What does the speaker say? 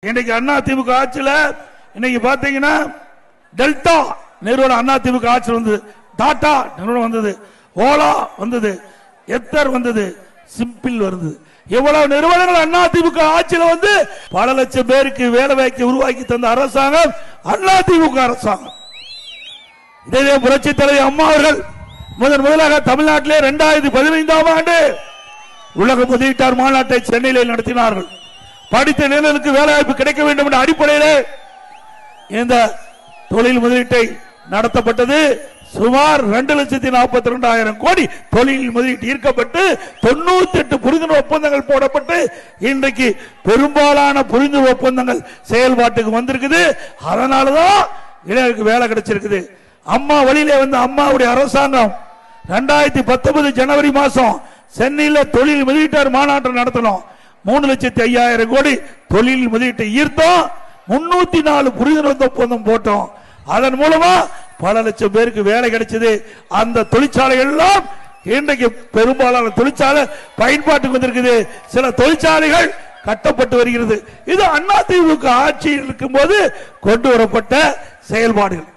இன்னைக்கு அண்ணா திமுக ஆட்சியில் இன்னைக்கு பாத்தீங்கன்னா டெல்டா நிறுவனம் அண்ணா திமுக ஆட்சி வந்தது, டாடா நிறுவனம் வந்தது, ஓலா வந்தது, எத்தர் வந்தது, சிம்பிள் வருது. எவ்வளவு நிறுவனங்கள் அண்ணா திமுக ஆட்சியில் வந்து பல லட்சம் பேருக்கு வேலை வாய்ப்பு உருவாக்கி தந்த அரசாங்கம் அண்ணா திமுக அரசாங்கம். இதே புரட்சி தலைவி அம்மா அவர்கள் முதலாக தமிழ்நாட்டிலே 2015ஆம் ஆண்டு உலக முதலீட்டாளர் மாநாட்டை சென்னையில் நடத்தினார்கள். படித்த இளைஞர்களுக்கு வேலை வாய்ப்பு கிடைக்க வேண்டும் என்ற அடிப்படையில் இந்த தொழில் முதலீட்டை நடத்தப்பட்டது. சுமார் 2,42,000 கோடி தொழில் முதலீட்டு ஈர்க்கப்பட்டு 98 புரிந்துணர்வு ஒப்பந்தங்கள் போடப்பட்டு இன்றைக்கு பெரும்பாலான புரிந்துணர்வு ஒப்பந்தங்கள் செயல்பாட்டுக்கு வந்திருக்குது. அதனாலதான் இளைஞருக்கு வேலை கிடைச்சிருக்குது. அம்மா வழியிலே வந்து அம்மாவுடைய அரசாங்கம் 2019 ஜனவரி மாசம் சென்னையில் தொழில் முதலீட்டாளர் மாநாட்டை நடத்தணும். 3,05,000 கோடி தொழில் முதலீட்டை ஈர்த்தோம். 304 புரிந்துணர்வு ஒப்பந்தம் போட்டோம். அதன் மூலமா பல லட்சம் பேருக்கு வேலை கிடைச்சது. அந்த தொழிற்சாலைகள் எல்லாம் இன்றைக்கு பெரும்பாலான தொழிற்சாலை பயன்பாட்டுக்கு வந்திருக்குது. சில தொழிற்சாலைகள் கட்டப்பட்டு வருகிறது. இது அதிமுக ஆட்சியில் இருக்கும் போது கொண்டு வரப்பட்ட செயல்பாடுகள்.